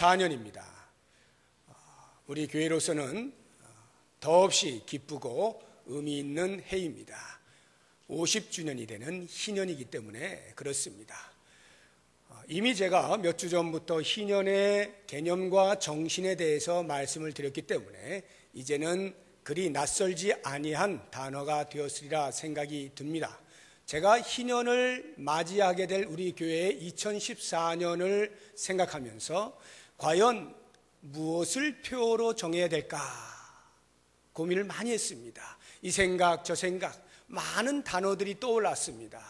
2014년입니다. 우리 교회로서는 더없이 기쁘고 의미 있는 해입니다. 50주년이 되는 희년이기 때문에 그렇습니다. 이미 제가 몇 주 전부터 희년의 개념과 정신에 대해서 말씀을 드렸기 때문에 이제는 그리 낯설지 아니한 단어가 되었으리라 생각이 듭니다. 제가 희년을 맞이하게 될 우리 교회의 2014년을 생각하면서 과연 무엇을 표로 정해야 될까 고민을 많이 했습니다. 이 생각 저 생각 많은 단어들이 떠올랐습니다.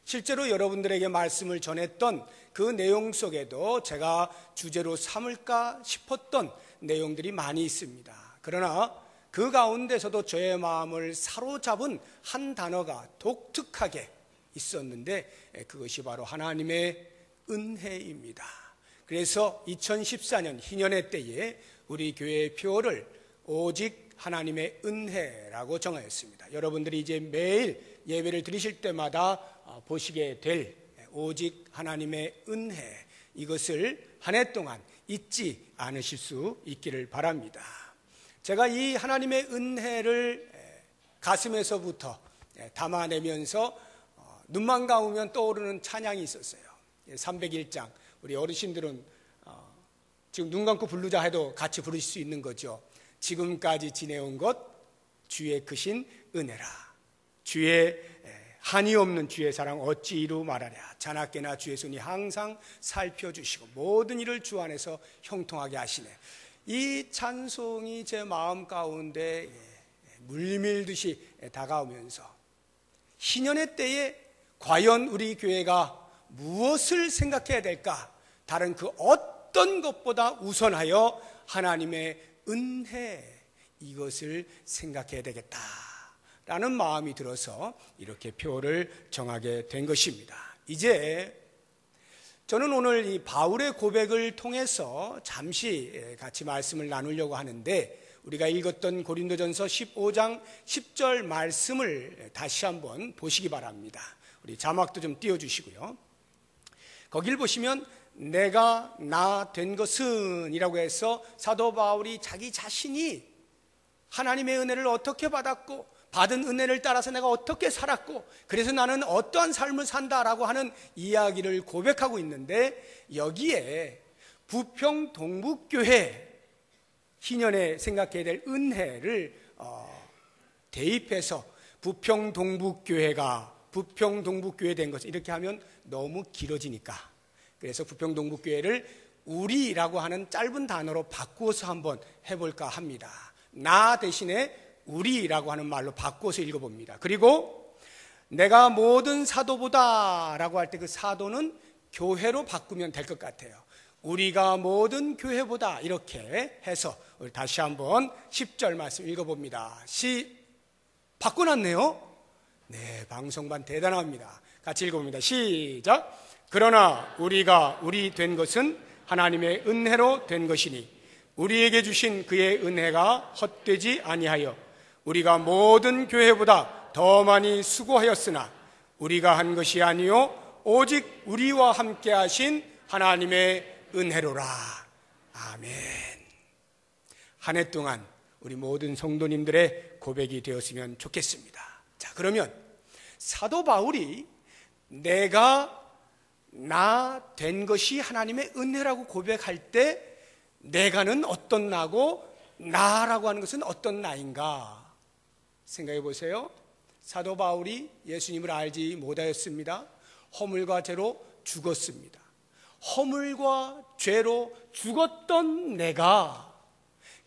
실제로 여러분들에게 말씀을 전했던 그 내용 속에도 제가 주제로 삼을까 싶었던 내용들이 많이 있습니다. 그러나 그 가운데서도 저의 마음을 사로잡은 한 단어가 독특하게 있었는데 그것이 바로 하나님의 은혜입니다. 그래서 2014년 희년의 때에 우리 교회의 표를 오직 하나님의 은혜라고 정하였습니다. 여러분들이 이제 매일 예배를 드리실 때마다 보시게 될 오직 하나님의 은혜, 이것을 한 해 동안 잊지 않으실 수 있기를 바랍니다. 제가 이 하나님의 은혜를 가슴에서부터 담아내면서 눈만 감으면 떠오르는 찬양이 있었어요. 301장. 우리 어르신들은 지금 눈 감고 부르자 해도 같이 부르실 수 있는 거죠. 지금까지 지내온 것 주의 크신 은혜라. 주의 한이 없는 주의 사랑 어찌 이루 말하랴. 자나깨나 주의 손이 항상 살펴주시고 모든 일을 주 안에서 형통하게 하시네. 이 찬송이 제 마음 가운데 물밀듯이 다가오면서 희년의 때에 과연 우리 교회가 무엇을 생각해야 될까? 다른 그 어떤 것보다 우선하여 하나님의 은혜, 이것을 생각해야 되겠다라는 마음이 들어서 이렇게 표를 정하게 된 것입니다. 이제 저는 오늘 이 바울의 고백을 통해서 잠시 같이 말씀을 나누려고 하는데, 우리가 읽었던 고린도전서 15장 10절 말씀을 다시 한번 보시기 바랍니다. 우리 자막도 좀 띄워주시고요. 거길 보시면 내가 나 된 것은 이라고 해서 사도 바울이 자기 자신이 하나님의 은혜를 어떻게 받았고 받은 은혜를 따라서 내가 어떻게 살았고 그래서 나는 어떠한 삶을 산다라고 하는 이야기를 고백하고 있는데, 여기에 부평 동북교회 희년에 생각해야 될 은혜를 대입해서 부평 동북교회가 부평 동북교회 된 것, 이렇게 하면 너무 길어지니까 그래서 부평 동북교회를 우리라고 하는 짧은 단어로 바꾸어서 한번 해볼까 합니다. 나 대신에 우리라고 하는 말로 바꿔서 읽어봅니다. 그리고 내가 모든 사도보다 라고 할 때 그 사도는 교회로 바꾸면 될 것 같아요. 우리가 모든 교회보다 이렇게 해서 우리 다시 한번 10절 말씀 읽어봅니다. 바꿔놨네요. 네, 방송반 대단합니다. 같이 읽어봅니다. 시작. 그러나 우리가 우리 된 것은 하나님의 은혜로 된 것이니 우리에게 주신 그의 은혜가 헛되지 아니하여 우리가 모든 교회보다 더 많이 수고하였으나 우리가 한 것이 아니요 오직 우리와 함께 하신 하나님의 은혜로라. 아멘. 한 해 동안 우리 모든 성도님들의 고백이 되었으면 좋겠습니다. 자, 그러면 사도 바울이 내가 나 된 것이 하나님의 은혜라고 고백할 때 내가는 어떤 나고 나라고 하는 것은 어떤 나인가 생각해 보세요. 사도 바울이 예수님을 알지 못하였습니다. 허물과 죄로 죽었습니다. 허물과 죄로 죽었던 내가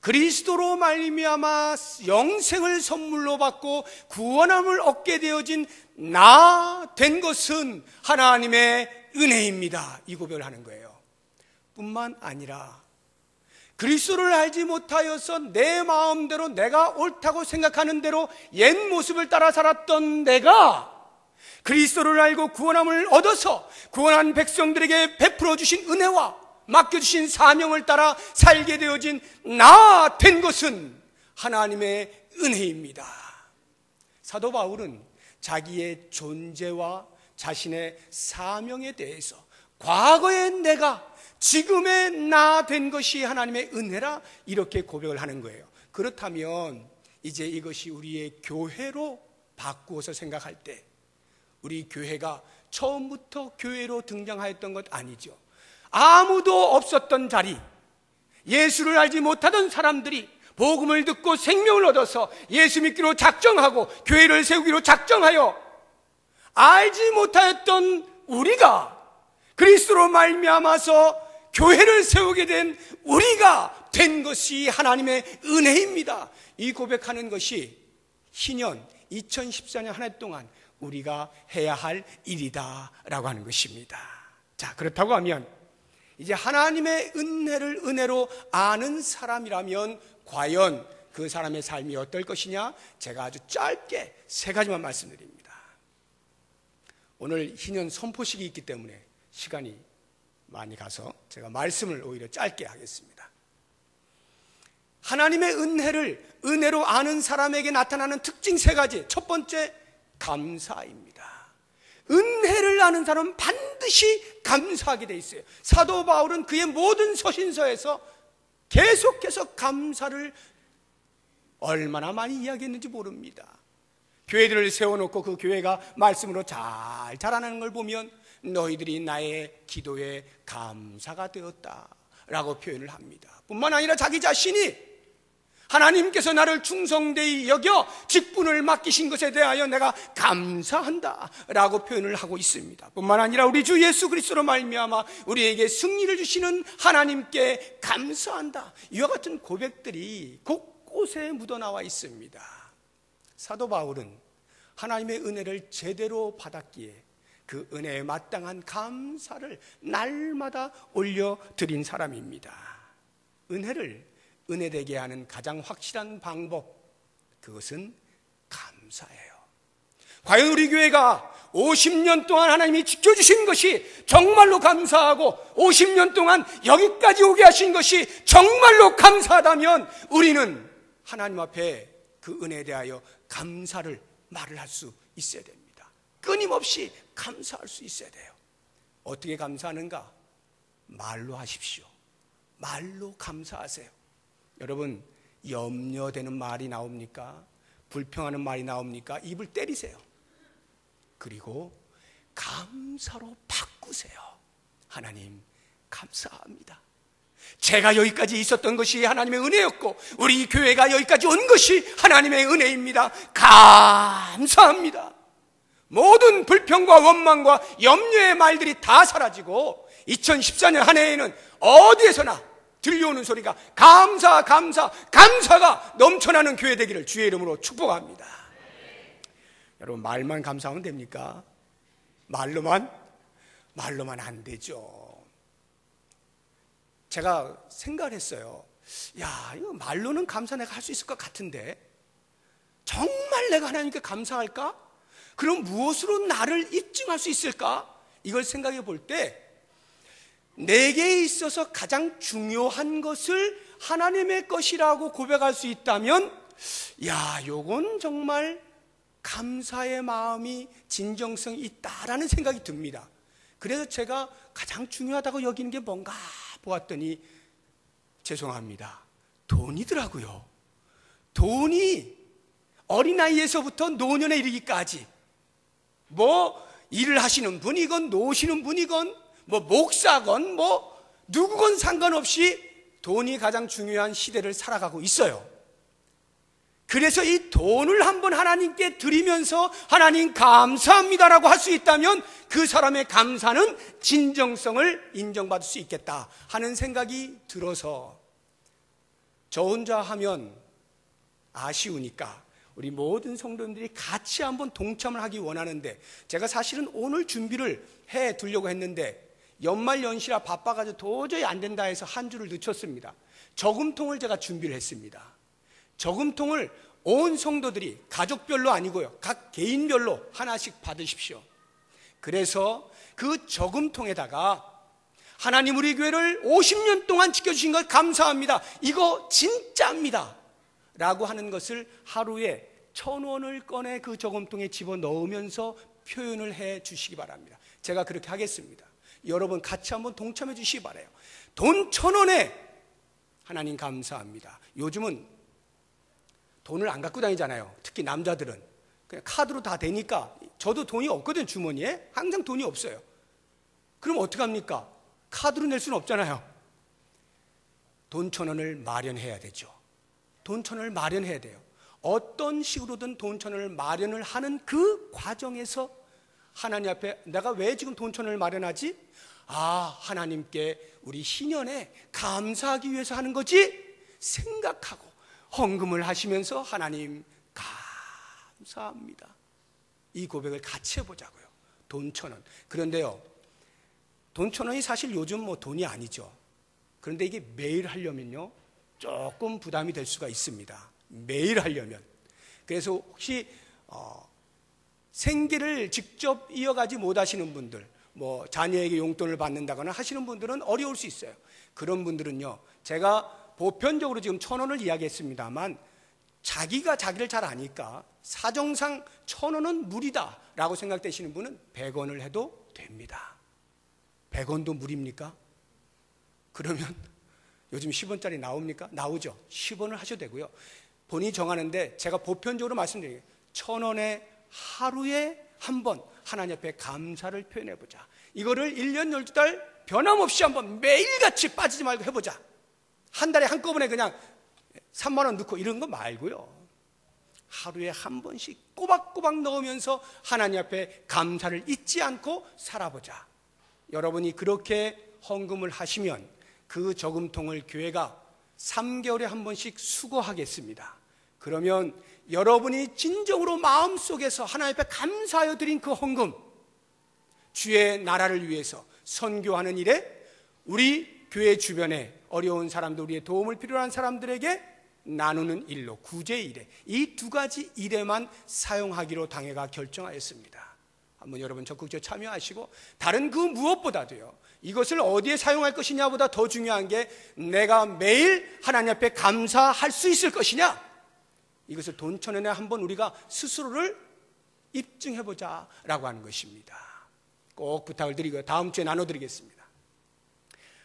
그리스도로 말미암아 영생을 선물로 받고 구원함을 얻게 되어진 나 된 것은 하나님의 은혜입니다. 이 고백을 하는 거예요. 뿐만 아니라 그리스도를 알지 못하여서 내 마음대로 내가 옳다고 생각하는 대로 옛 모습을 따라 살았던 내가 그리스도를 알고 구원함을 얻어서 구원한 백성들에게 베풀어 주신 은혜와 맡겨주신 사명을 따라 살게 되어진 나 된 것은 하나님의 은혜입니다. 사도 바울은 자기의 존재와 자신의 사명에 대해서 과거의 내가 지금의 나 된 것이 하나님의 은혜라 이렇게 고백을 하는 거예요. 그렇다면 이제 이것이 우리의 교회로 바꾸어서 생각할 때 우리 교회가 처음부터 교회로 등장하였던 것 아니죠. 아무도 없었던 자리, 예수를 알지 못하던 사람들이 복음을 듣고 생명을 얻어서 예수 믿기로 작정하고 교회를 세우기로 작정하여 알지 못하였던 우리가 그리스도로 말미암아서 교회를 세우게 된 우리가 된 것이 하나님의 은혜입니다. 이 고백하는 것이 신년 2014년 한 해 동안 우리가 해야 할 일이다 라고 하는 것입니다. 자, 그렇다고 하면 이제 하나님의 은혜를 은혜로 아는 사람이라면 과연 그 사람의 삶이 어떨 것이냐? 제가 아주 짧게 세 가지만 말씀드립니다. 오늘 희년 선포식이 있기 때문에 시간이 많이 가서 제가 말씀을 오히려 짧게 하겠습니다. 하나님의 은혜를 은혜로 아는 사람에게 나타나는 특징 세 가지. 첫 번째, 감사입니다. 은혜를 아는 사람은 반드시 감사하게 돼 있어요. 사도 바울은 그의 모든 서신서에서 계속해서 감사를 얼마나 많이 이야기했는지 모릅니다. 교회들을 세워놓고 그 교회가 말씀으로 잘 자라나는 걸 보면 너희들이 나의 기도에 감사가 되었다 라고 표현을 합니다. 뿐만 아니라 자기 자신이 하나님께서 나를 충성되이 여겨 직분을 맡기신 것에 대하여 내가 감사한다 라고 표현을 하고 있습니다. 뿐만 아니라 우리 주 예수 그리스도로 말미암아 우리에게 승리를 주시는 하나님께 감사한다, 이와 같은 고백들이 곳곳에 묻어나와 있습니다. 사도 바울은 하나님의 은혜를 제대로 받았기에 그 은혜에 마땅한 감사를 날마다 올려드린 사람입니다. 은혜를 은혜되게 하는 가장 확실한 방법, 그것은 감사예요. 과연 우리 교회가 50년 동안 하나님이 지켜주신 것이 정말로 감사하고 50년 동안 여기까지 오게 하신 것이 정말로 감사하다면 우리는 하나님 앞에 그 은혜에 대하여 감사를 말을 할 수 있어야 됩니다. 끊임없이 감사할 수 있어야 돼요. 어떻게 감사하는가? 말로 하십시오. 말로 감사하세요. 여러분, 염려되는 말이 나옵니까? 불평하는 말이 나옵니까? 입을 때리세요. 그리고 감사로 바꾸세요. 하나님, 감사합니다. 제가 여기까지 있었던 것이 하나님의 은혜였고 우리 교회가 여기까지 온 것이 하나님의 은혜입니다. 감사합니다. 모든 불평과 원망과 염려의 말들이 다 사라지고 2014년 한 해에는 어디에서나 들려오는 소리가 감사가 넘쳐나는 교회 되기를 주의 이름으로 축복합니다. 여러분, 말만 감사하면 됩니까? 말로만 안 되죠. 제가 생각을 했어요. 야, 이거 말로는 감사 내가 할 수 있을 것 같은데 정말 내가 하나님께 감사할까? 그럼 무엇으로 나를 입증할 수 있을까? 이걸 생각해 볼 때 내게 있어서 가장 중요한 것을 하나님의 것이라고 고백할 수 있다면, 야, 요건 정말 감사의 마음이 진정성이 있다라는 생각이 듭니다. 그래서 제가 가장 중요하다고 여기는 게 뭔가 보았더니 죄송합니다, 돈이더라고요. 돈이 어린아이에서부터 노년에 이르기까지 뭐 일을 하시는 분이건 노시는 분이건 뭐 목사건 뭐 누구건 상관없이 돈이 가장 중요한 시대를 살아가고 있어요. 그래서 이 돈을 한번 하나님께 드리면서 하나님 감사합니다라고 할 수 있다면 그 사람의 감사는 진정성을 인정받을 수 있겠다 하는 생각이 들어서 저 혼자 하면 아쉬우니까 우리 모든 성도님들이 같이 한번 동참을 하기 원하는데, 제가 사실은 오늘 준비를 해 두려고 했는데 연말 연시라 바빠가지고 도저히 안 된다 해서 한 주를 늦췄습니다. 저금통을 제가 준비를 했습니다. 저금통을 온 성도들이 가족별로 아니고요, 각 개인별로 하나씩 받으십시오. 그래서 그 저금통에다가 하나님 우리 교회를 50년 동안 지켜주신 것 감사합니다, 이거 진짜입니다 라고 하는 것을 하루에 1,000원을 꺼내 그 저금통에 집어넣으면서 표현을 해 주시기 바랍니다. 제가 그렇게 하겠습니다. 여러분 같이 한번 동참해 주시기 바라요. 돈 1,000원에 하나님 감사합니다. 요즘은 돈을 안 갖고 다니잖아요. 특히 남자들은 그냥 카드로 다 되니까. 저도 돈이 없거든, 주머니에. 항상 돈이 없어요. 그럼 어떡합니까? 카드로 낼 수는 없잖아요. 돈 1,000원을 마련해야 되죠. 돈 1,000원을 마련해야 돼요. 어떤 식으로든 돈 1,000원을 마련을 하는 그 과정에서 하나님 앞에 내가 왜 지금 돈 1,000원을 마련하지? 하나님께 우리 희년에 감사하기 위해서 하는 거지 생각하고 헌금을 하시면서 하나님 감사합니다. 이 고백을 같이 해보자고요. 돈 1,000원. 그런데요, 돈 1,000원이 사실 요즘 돈이 아니죠. 그런데 이게 매일 하려면요 조금 부담이 될 수가 있습니다. 매일 하려면. 그래서 혹시 생계를 직접 이어가지 못하시는 분들, 자녀에게 용돈을 받는다거나 하시는 분들은 어려울 수 있어요. 그런 분들은요, 제가 보편적으로 지금 1,000원을 이야기했습니다만 자기가 자기를 잘 아니까 사정상 1,000원은 무리다 라고 생각되시는 분은 100원을 해도 됩니다. 100원도 무리입니까? 그러면 요즘 10원짜리 나옵니까? 나오죠. 10원을 하셔도 되고요. 본인이 정하는데 제가 보편적으로 말씀드리게요. 1,000원에 하루에 한 번 하나님 앞에 감사를 표현해보자. 이거를 1년 12달 변함없이 한번 매일같이 빠지지 말고 해보자. 한 달에 한꺼번에 그냥 3만 원 넣고 이런 거 말고요. 하루에 한 번씩 꼬박꼬박 넣으면서 하나님 앞에 감사를 잊지 않고 살아보자. 여러분이 그렇게 헌금을 하시면 그 저금통을 교회가 3개월에 한 번씩 수거하겠습니다. 그러면 여러분이 진정으로 마음속에서 하나님 앞에 감사하여 드린 그 헌금, 주의 나라를 위해서 선교하는 일에 우리 교회 주변에 어려운 사람들, 우리의 도움을 필요한 사람들에게 나누는 일로, 구제 일에, 이 2가지 일에만 사용하기로 당회가 결정하였습니다. 한번 여러분 적극적으로 참여하시고, 다른 그 무엇보다도요, 이것을 어디에 사용할 것이냐보다 더 중요한 게 내가 매일 하나님 앞에 감사할 수 있을 것이냐, 이것을 돈 1,000원에 한번 우리가 스스로를 입증해보자 라고 하는 것입니다. 꼭 부탁을 드리고요. 다음 주에 나눠드리겠습니다.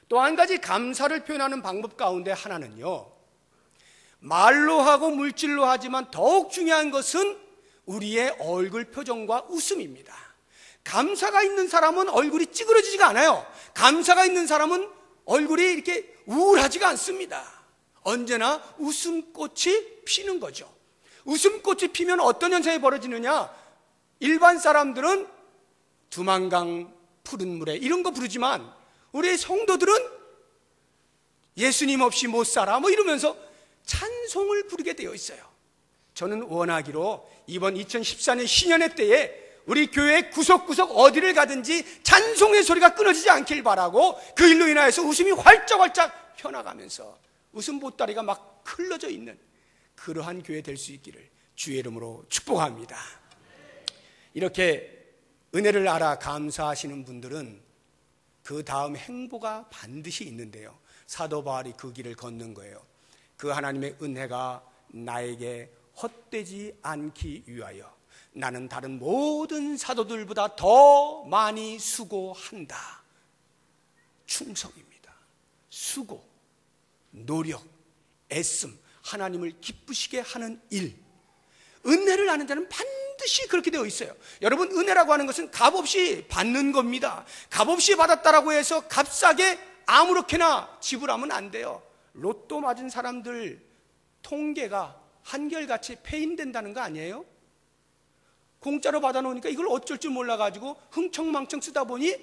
또 한 가지 감사를 표현하는 방법 가운데 하나는요, 말로 하고 물질로 하지만 더욱 중요한 것은 우리의 얼굴 표정과 웃음입니다. 감사가 있는 사람은 얼굴이 찌그러지지가 않아요. 감사가 있는 사람은 얼굴이 이렇게 우울하지가 않습니다. 언제나 웃음꽃이 피는 거죠. 웃음꽃이 피면 어떤 현상이 벌어지느냐, 일반 사람들은 두만강 푸른 물에 이런 거 부르지만 우리 성도들은 예수님 없이 못 살아 이러면서 찬송을 부르게 되어 있어요. 저는 원하기로 이번 2014년 신년회 때에 우리 교회 구석구석 어디를 가든지 찬송의 소리가 끊어지지 않길 바라고, 그 일로 인하여서 웃음이 활짝활짝 펴나가면서 웃음 보따리가 막 흘러져 있는 그러한 교회 될 수 있기를 주의 이름으로 축복합니다. 이렇게 은혜를 알아 감사하시는 분들은 그 다음 행보가 반드시 있는데요, 사도 바울이 그 길을 걷는 거예요. 그 하나님의 은혜가 나에게 헛되지 않기 위하여 나는 다른 모든 사도들보다 더 많이 수고한다. 충성입니다. 수고, 노력, 애씀, 하나님을 기쁘시게 하는 일. 은혜를 아는 자는 반드시 그렇게 되어 있어요. 여러분, 은혜라고 하는 것은 값없이 받는 겁니다. 값없이 받았다라고 해서 값싸게 아무렇게나 지불하면 안 돼요. 로또 맞은 사람들 통계가 한결같이 폐인된다는 거 아니에요? 공짜로 받아놓으니까 이걸 어쩔 줄 몰라가지고 흥청망청 쓰다 보니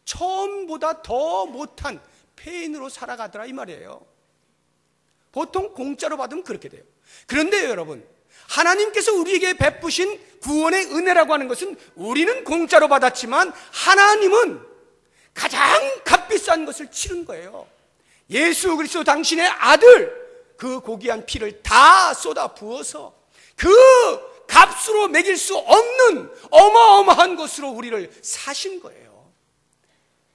처음보다 더 못한 폐인으로 살아가더라 이 말이에요. 보통 공짜로 받으면 그렇게 돼요. 그런데요, 여러분, 하나님께서 우리에게 베푸신 구원의 은혜라고 하는 것은 우리는 공짜로 받았지만 하나님은 가장 값비싼 것을 치른 거예요. 예수 그리스도 당신의 아들, 그 고귀한 피를 다 쏟아 부어서 그 값으로 매길 수 없는 어마어마한 것으로 우리를 사신 거예요.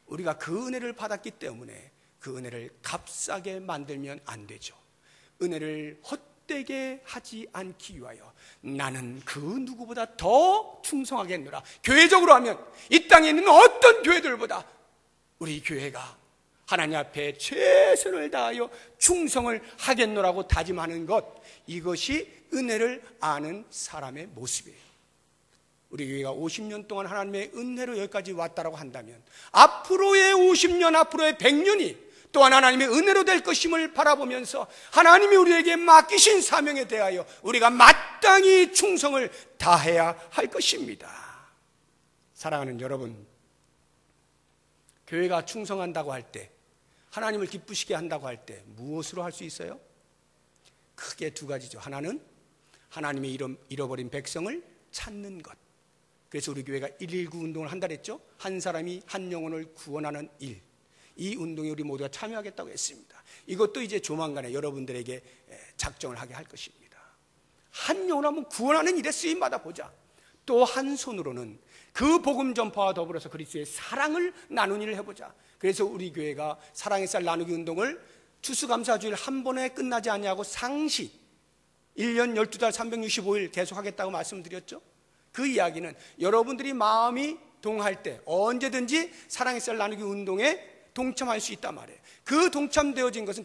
우리가 그 은혜를 받았기 때문에 그 은혜를 값싸게 만들면 안 되죠. 은혜를 헛되게 하지 않기 위하여 나는 그 누구보다 더 충성하겠노라. 교회적으로 하면 이 땅에 있는 어떤 교회들보다 우리 교회가 하나님 앞에 최선을 다하여 충성을 하겠노라고 다짐하는 것, 이것이 은혜를 아는 사람의 모습이에요. 우리 교회가 50년 동안 하나님의 은혜로 여기까지 왔다라고 한다면 앞으로의 50년, 앞으로의 100년이 또한 하나님의 은혜로 될 것임을 바라보면서 하나님이 우리에게 맡기신 사명에 대하여 우리가 마땅히 충성을 다해야 할 것입니다. 사랑하는 여러분, 교회가 충성한다고 할 때, 하나님을 기쁘시게 한다고 할 때 무엇으로 할 수 있어요? 크게 두 가지죠. 하나는 하나님의 잃어버린 백성을 찾는 것. 그래서 우리 교회가 119 운동을 한다 그랬죠. 한 사람이 한 영혼을 구원하는 일, 이 운동에 우리 모두가 참여하겠다고 했습니다. 이것도 이제 조만간에 여러분들에게 작정을 하게 할 것입니다. 한 영혼 한번 구원하는 일에 쓰임받아 보자. 또 한 손으로는 그 복음 전파와 더불어서 그리스도의 사랑을 나누는 일을 해보자. 그래서 우리 교회가 사랑의 쌀 나누기 운동을 추수감사주일 한 번에 끝나지 않냐고 상시 1년 12달 365일 계속하겠다고 말씀드렸죠. 그 이야기는 여러분들이 마음이 동할 때 언제든지 사랑의 쌀 나누기 운동에 동참할 수 있단 말이에요. 그 동참되어진 것은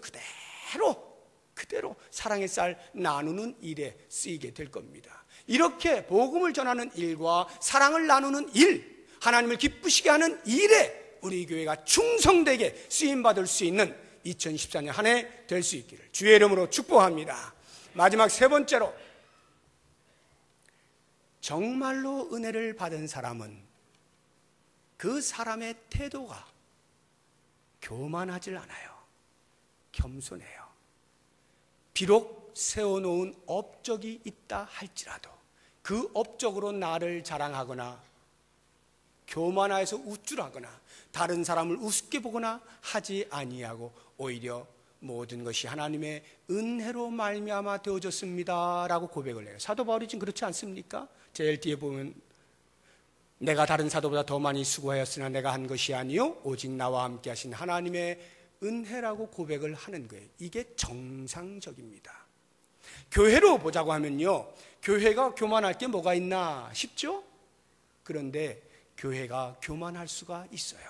그대로 사랑의 쌀 나누는 일에 쓰이게 될 겁니다. 이렇게 복음을 전하는 일과 사랑을 나누는 일, 하나님을 기쁘시게 하는 일에 우리 교회가 충성되게 쓰임받을 수 있는 2014년 한 해 될 수 있기를 주의 이름으로 축복합니다. 마지막 세 번째로, 정말로 은혜를 받은 사람은 그 사람의 태도가 교만하질 않아요. 겸손해요. 비록 세워놓은 업적이 있다 할지라도 그 업적으로 나를 자랑하거나 교만하여서 우쭐하거나 다른 사람을 우습게 보거나 하지 아니하고 오히려 모든 것이 하나님의 은혜로 말미암아 되어졌습니다 라고 고백을 해요. 사도 바울이 지금 그렇지 않습니까? 제일 뒤에 보면 내가 다른 사도보다 더 많이 수고하였으나 내가 한 것이 아니요 오직 나와 함께 하신 하나님의 은혜라고 고백을 하는 거예요. 이게 정상적입니다. 교회로 보자고 하면요, 교회가 교만할 게 뭐가 있나 싶죠? 그런데 교회가 교만할 수가 있어요.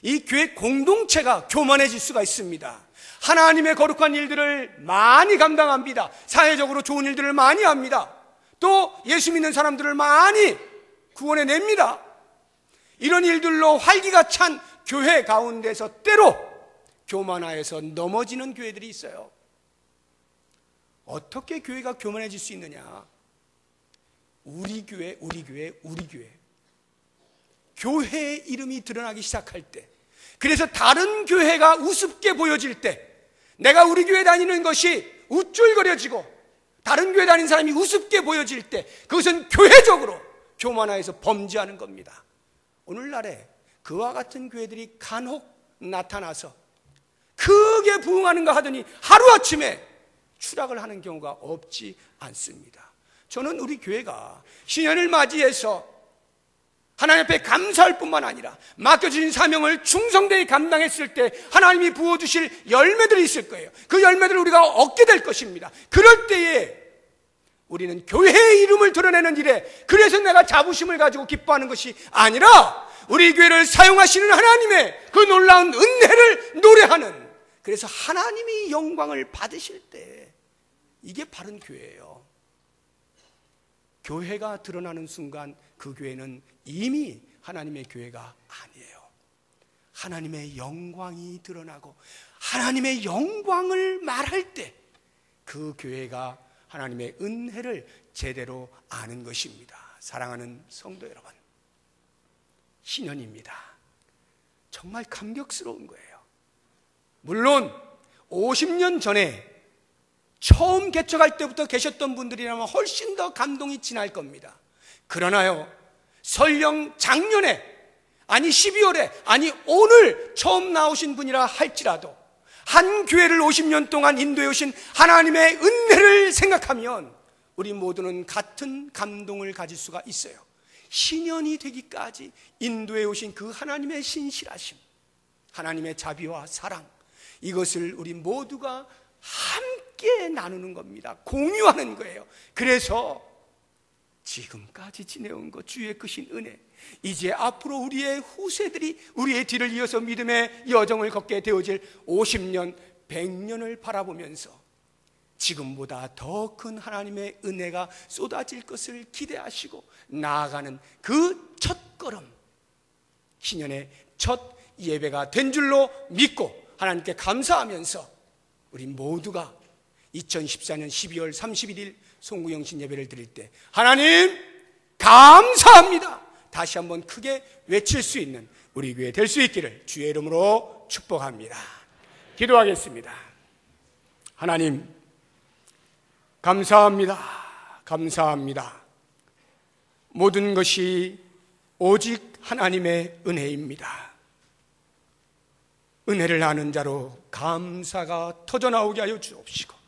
이 교회 공동체가 교만해질 수가 있습니다. 하나님의 거룩한 일들을 많이 감당합니다. 사회적으로 좋은 일들을 많이 합니다. 또 예수 믿는 사람들을 많이 구원해냅니다. 이런 일들로 활기가 찬 교회 가운데서 때로 교만하여서 넘어지는 교회들이 있어요. 어떻게 교회가 교만해질 수 있느냐? 우리 교회. 교회의 이름이 드러나기 시작할 때, 그래서 다른 교회가 우습게 보여질 때, 내가 우리 교회 다니는 것이 우쭐거려지고 다른 교회 다니는 사람이 우습게 보여질 때, 그것은 교회적으로 교만하여서 범죄하는 겁니다. 오늘날에 그와 같은 교회들이 간혹 나타나서 크게 부흥하는가 하더니 하루아침에 추락을 하는 경우가 없지 않습니다. 저는 우리 교회가 신년을 맞이해서 하나님 앞에 감사할 뿐만 아니라 맡겨주신 사명을 충성되게 감당했을 때 하나님이 부어주실 열매들이 있을 거예요. 그 열매들을 우리가 얻게 될 것입니다. 그럴 때에 우리는 교회의 이름을 드러내는 일에, 그래서 내가 자부심을 가지고 기뻐하는 것이 아니라 우리 교회를 사용하시는 하나님의 그 놀라운 은혜를 노래하는, 그래서 하나님이 영광을 받으실 때, 이게 바른 교회예요. 교회가 드러나는 순간 그 교회는 이미 하나님의 교회가 아니에요. 하나님의 영광이 드러나고 하나님의 영광을 말할 때 그 교회가 하나님의 은혜를 제대로 아는 것입니다. 사랑하는 성도 여러분, 신년입니다. 정말 감격스러운 거예요. 물론 50년 전에 처음 개척할 때부터 계셨던 분들이라면 훨씬 더 감동이 진할 겁니다. 그러나요, 설령 작년에, 아니 12월에, 아니 오늘 처음 나오신 분이라 할지라도 한 교회를 50년 동안 인도해 오신 하나님의 은혜를 생각하면 우리 모두는 같은 감동을 가질 수가 있어요. 신년이 되기까지 인도해 오신 그 하나님의 신실하심, 하나님의 자비와 사랑, 이것을 우리 모두가 함께 나누는 겁니다. 공유하는 거예요. 그래서 지금까지 지내온 것, 주의 크신 은혜, 이제 앞으로 우리의 후세들이 우리의 뒤를 이어서 믿음의 여정을 걷게 되어질 50년, 100년을 바라보면서 지금보다 더 큰 하나님의 은혜가 쏟아질 것을 기대하시고 나아가는 그 첫걸음, 신년의 첫 예배가 된 줄로 믿고 하나님께 감사하면서 우리 모두가 2014년 12월 31일 송구영신 예배를 드릴 때 하나님 감사합니다 다시 한번 크게 외칠 수 있는 우리 교회 될 수 있기를 주의 이름으로 축복합니다. 기도하겠습니다. 하나님 감사합니다. 감사합니다. 모든 것이 오직 하나님의 은혜입니다. 은혜를 아는 자로 감사가 터져나오게 하여 주옵시고,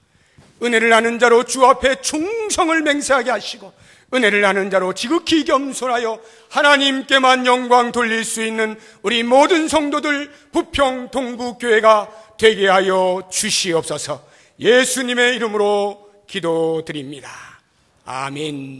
은혜를 아는 자로 주 앞에 충성을 맹세하게 하시고, 은혜를 아는 자로 지극히 겸손하여 하나님께만 영광 돌릴 수 있는 우리 모든 성도들 부평 동부교회가 되게 하여 주시옵소서. 예수님의 이름으로 기도드립니다. 아멘.